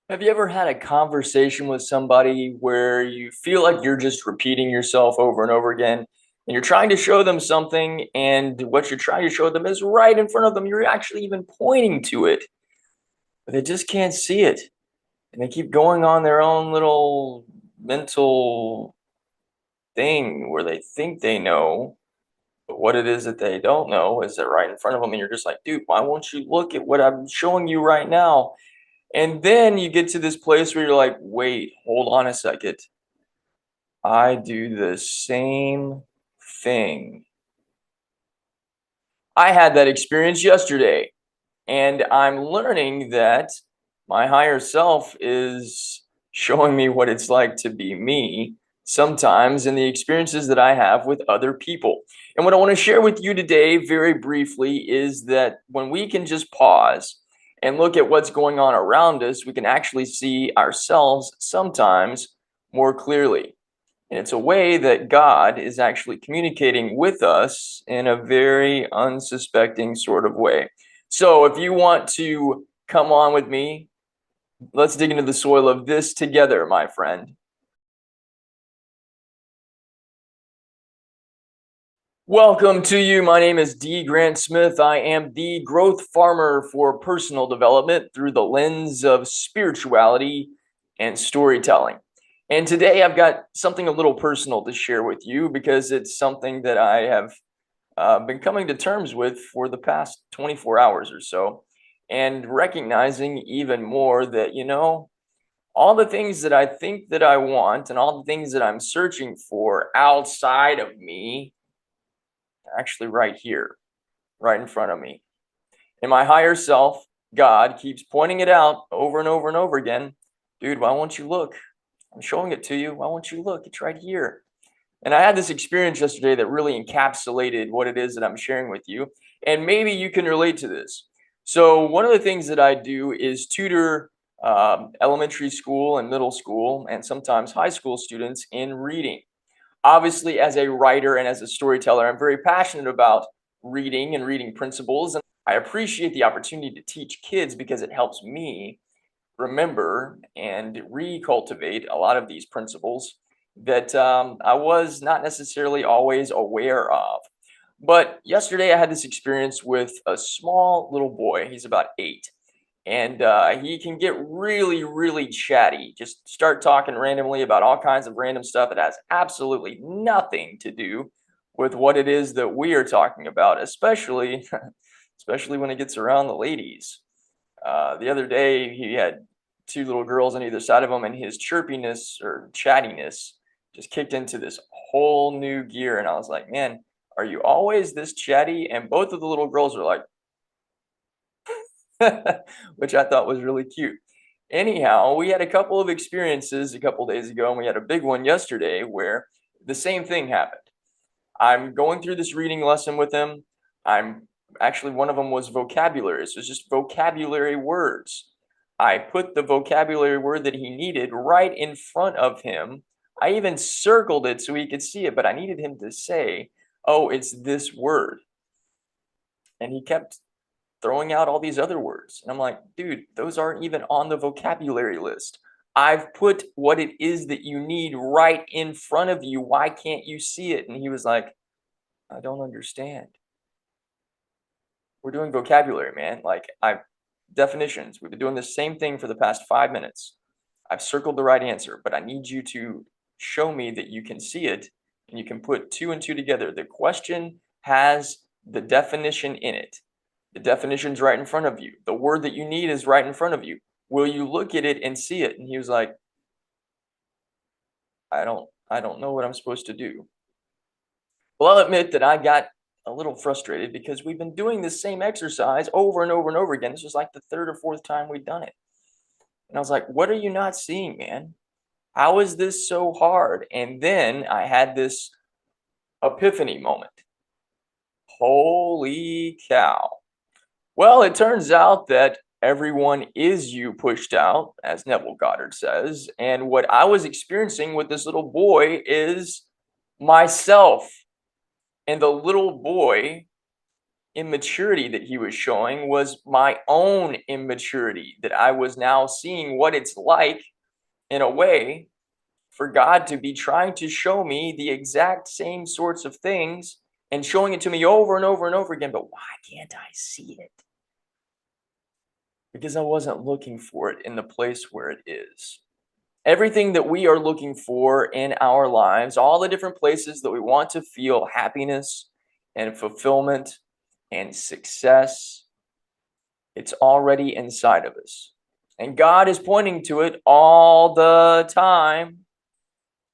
Have you ever had a conversation with somebody where you feel like you're just repeating yourself over and over again, and you're trying to show them something, and what you're trying to show them is right in front of them? You're actually even pointing to it, but they just can't see it. And they keep going on their own little mental thing where they think they know, but what it is that they don't know is that right in front of them, and you're just like, dude, why won't you look at what I'm showing you right now? And then you get to this place where you're like, wait, hold on a second. I do the same thing. I had that experience yesterday, and I'm learning that my higher self is showing me what it's like to be me sometimes in the experiences that I have with other people. And what I want to share with you today, very briefly, is that when we can just pause and look at what's going on around us, we can actually see ourselves sometimes more clearly. And it's a way that God is actually communicating with us in a very unsuspecting sort of way. So, if you want to come on with me, let's dig into the soil of this together, my friend. Welcome to you. My name is D. Grant Smith. I am the growth farmer for personal development through the lens of spirituality and storytelling. And today I've got something a little personal to share with you because it's something that I have been coming to terms with for the past 24 hours or so, and recognizing even more that, all the things that I think that I want and all the things that I'm searching for outside of me are actually right here, right in front of me. And my higher self, God, keeps pointing it out over and over and over again. Dude, why won't you look? I'm showing it to you. Why won't you look? It's right here. And I had this experience yesterday that really encapsulated what it is that I'm sharing with you. And maybe you can relate to this. So, one of the things that I do is tutor elementary school and middle school and sometimes high school students in reading. Obviously, as a writer and as a storyteller, I'm very passionate about reading and reading principles. And I appreciate the opportunity to teach kids because it helps me remember and recultivate a lot of these principles that I was not necessarily always aware of. But yesterday I had this experience with a small little boy. He's about 8. And he can get really, really chatty. Just start talking randomly about all kinds of random stuff that has absolutely nothing to do with what it is that we are talking about, especially, especially when it gets around the ladies. The other day, he had 2 little girls on either side of him, and his chirpiness or chattiness just kicked into this whole new gear. And I was like, man, are you always this chatty? And both of the little girls were like, which I thought was really cute. Anyhow, we had a couple of experiences a couple days ago, and we had a big one yesterday where the same thing happened. I'm going through this reading lesson with him. I'm actually, one of them was vocabulary. So it's just vocabulary words. I put the vocabulary word that he needed right in front of him. I even circled it so he could see it, but I needed him to say, oh, it's this word. And he kept throwing out all these other words. And I'm like, dude, those aren't even on the vocabulary list. I've put what it is that you need right in front of you. Why can't you see it? And he was like, I don't understand. We're doing vocabulary, man. Like, I definitions. We've been doing the same thing for the past 5 minutes. I've circled the right answer, but I need you to show me that you can see it and you can put 2 and 2 together. The question has the definition in it. The definition's right in front of you. The word that you need is right in front of you. Will you look at it and see it? And he was like, I don't know what I'm supposed to do. Well, I'll admit that I got a little frustrated because we've been doing this same exercise over and over and over again. This was like the third or fourth time we'd done it. And I was like, what are you not seeing, man? How is this so hard? And then I had this epiphany moment. Holy cow. Well, it turns out that everyone is you pushed out, as Neville Goddard says. And what I was experiencing with this little boy is myself. And the little boy immaturity that he was showing was my own immaturity, that I was now seeing what it's like in a way for God to be trying to show me the exact same sorts of things and showing it to me over and over and over again. But why can't I see it? Because I wasn't looking for it in the place where it is. Everything that we are looking for in our lives, all the different places that we want to feel happiness and fulfillment and success, it's already inside of us. And God is pointing to it all the time,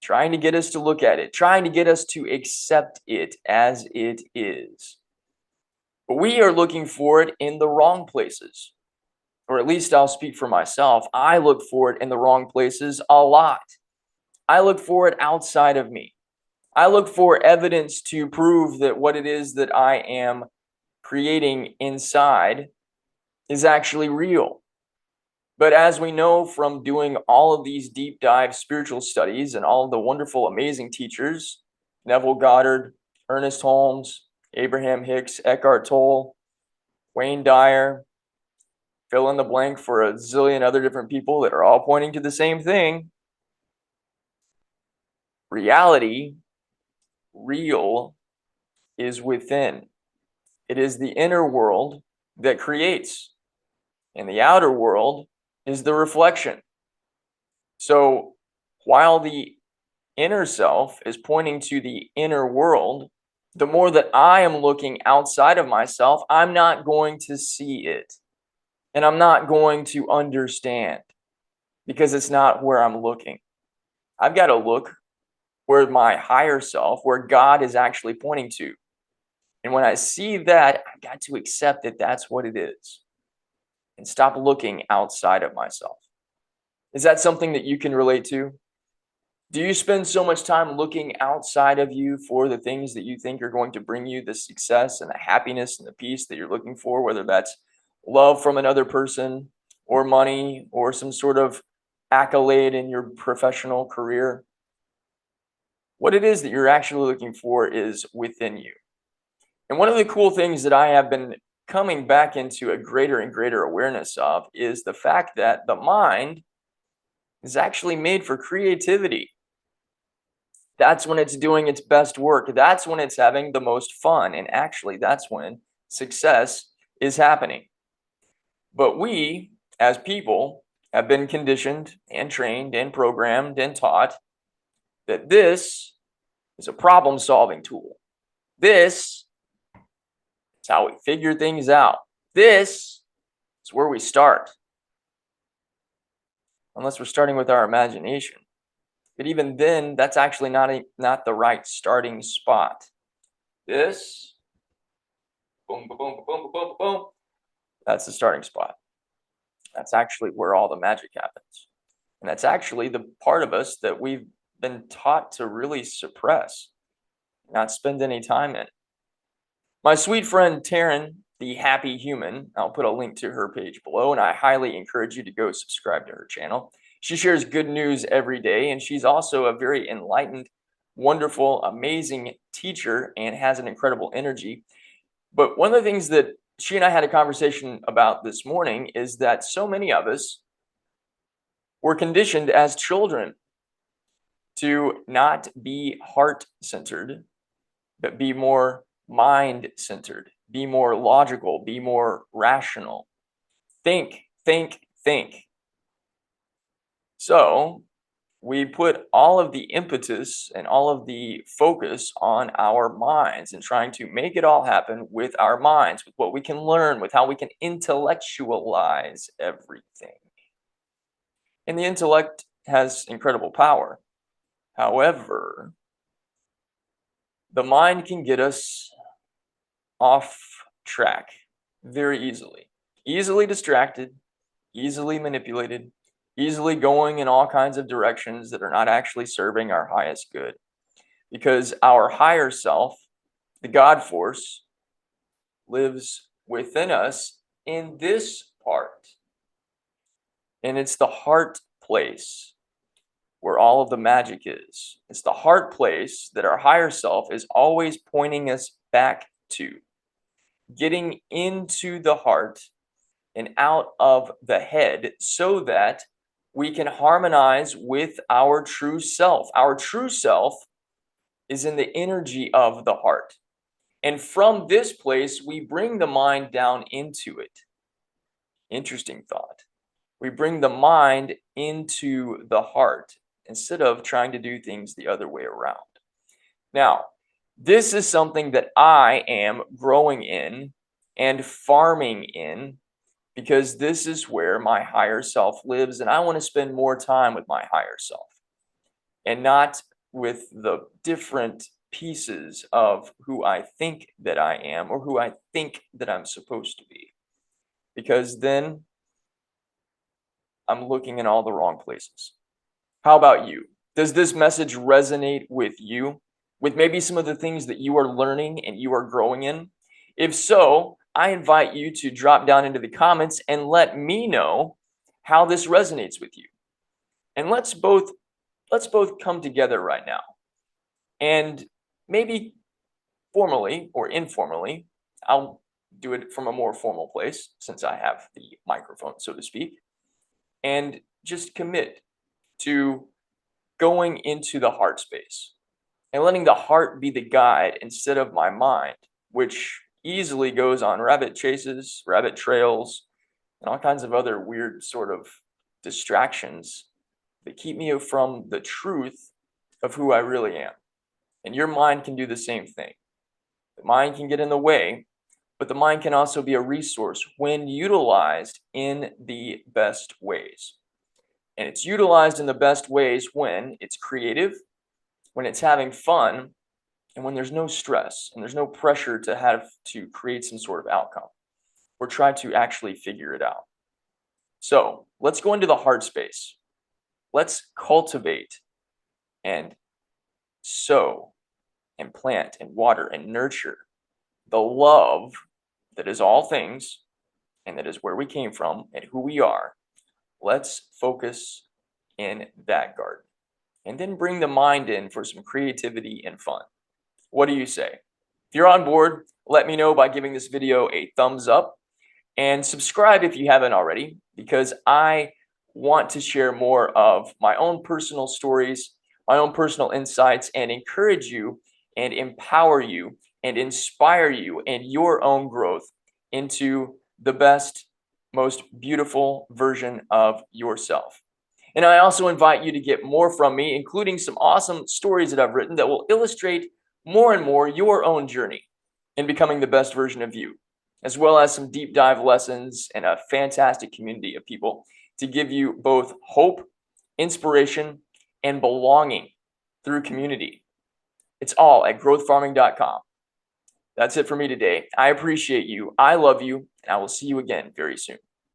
trying to get us to look at it, trying to get us to accept it as it is. But we are looking for it in the wrong places. Or at least I'll speak for myself. I look for it in the wrong places a lot. I look for it outside of me. I look for evidence to prove that what it is that I am creating inside is actually real. But as we know from doing all of these deep dive spiritual studies and all of the wonderful, amazing teachers, Neville Goddard, Ernest Holmes, Abraham Hicks, Eckhart Tolle, Wayne Dyer, fill in the blank for a zillion other different people that are all pointing to the same thing. Reality, real, is within. It is the inner world that creates, and the outer world is the reflection. So while the inner self is pointing to the inner world, the more that I am looking outside of myself, I'm not going to see it. And I'm not going to understand because it's not where I'm looking. I've got to look where my higher self, where God is actually pointing to. And when I see that, I've got to accept that that's what it is and stop looking outside of myself. Is that something that you can relate to? Do you spend so much time looking outside of you for the things that you think are going to bring you the success and the happiness and the peace that you're looking for, whether that's love from another person or money or some sort of accolade in your professional career? What it is that you're actually looking for is within you. And one of the cool things that I have been coming back into a greater and greater awareness of is the fact that the mind is actually made for creativity. That's when it's doing its best work. That's when it's having the most fun. And actually, that's when success is happening. But we, as people, have been conditioned and trained and programmed and taught that this is a problem-solving tool. This is how we figure things out. This is where we start. Unless we're starting with our imagination. But even then, that's actually not the right starting spot. This, boom, boom, boom, boom, boom, boom, boom, that's the starting spot. That's actually where all the magic happens. And that's actually the part of us that we've been taught to really suppress, not spend any time in. My sweet friend Taryn, the Happy Human, I'll put a link to her page below, and I highly encourage you to go subscribe to her channel. She shares good news every day, and she's also a very enlightened, wonderful, amazing teacher and has an incredible energy. But one of the things that she and I had a conversation about this morning is that so many of us were conditioned as children to not be heart-centered, but be more mind-centered, be more logical, be more rational. Think, think, think. So we put all of the impetus and all of the focus on our minds and trying to make it all happen with our minds, with what we can learn, with how we can intellectualize everything. And the intellect has incredible power. However, the mind can get us off track very easily distracted, easily manipulated, easily going in all kinds of directions that are not actually serving our highest good. Because our higher self, the God force, lives within us in this part. And it's the heart place where all of the magic is. It's the heart place that our higher self is always pointing us back to. getting into the heart and out of the head so that we can harmonize with our true self. Our true self is in the energy of the heart. And from this place, we bring the mind down into it. Interesting thought. We bring the mind into the heart instead of trying to do things the other way around. Now, this is something that I am growing in and farming in because this is where my higher self lives, and I want to spend more time with my higher self and not with the different pieces of who I think that I am or who I think that I'm supposed to be, because then I'm looking in all the wrong places. How about you? Does this message resonate with you? With maybe some of the things that you are learning and you are growing in? If so, I invite you to drop down into the comments and let me know how this resonates with you. And let's both come together right now. And maybe formally or informally, I'll do it from a more formal place since I have the microphone, so to speak, and just commit to going into the heart space and letting the heart be the guide instead of my mind, which easily goes on rabbit chases, rabbit trails, and all kinds of other weird sort of distractions that keep me from the truth of who I really am. And your mind can do the same thing. The mind can get in the way, but the mind can also be a resource when utilized in the best ways. And it's utilized in the best ways when it's creative, when it's having fun, and when there's no stress and there's no pressure to have to create some sort of outcome or try to actually figure it out. So let's go into the heart space. Let's cultivate and sow and plant and water and nurture the love that is all things and that is where we came from and who we are. Let's focus in that garden and then bring the mind in for some creativity and fun. What do you say? If you're on board, let me know by giving this video a thumbs up and subscribe if you haven't already, because I want to share more of my own personal stories, my own personal insights, and encourage you and empower you and inspire you in your own growth into the best, most beautiful version of yourself. And I also invite you to get more from me, including some awesome stories that I've written that will illustrate more and more your own journey in becoming the best version of you, as well as some deep dive lessons and a fantastic community of people to give you both hope, inspiration, and belonging through community. It's all at growthfarming.com. That's it for me today. I appreciate you. I love you, and I will see you again very soon.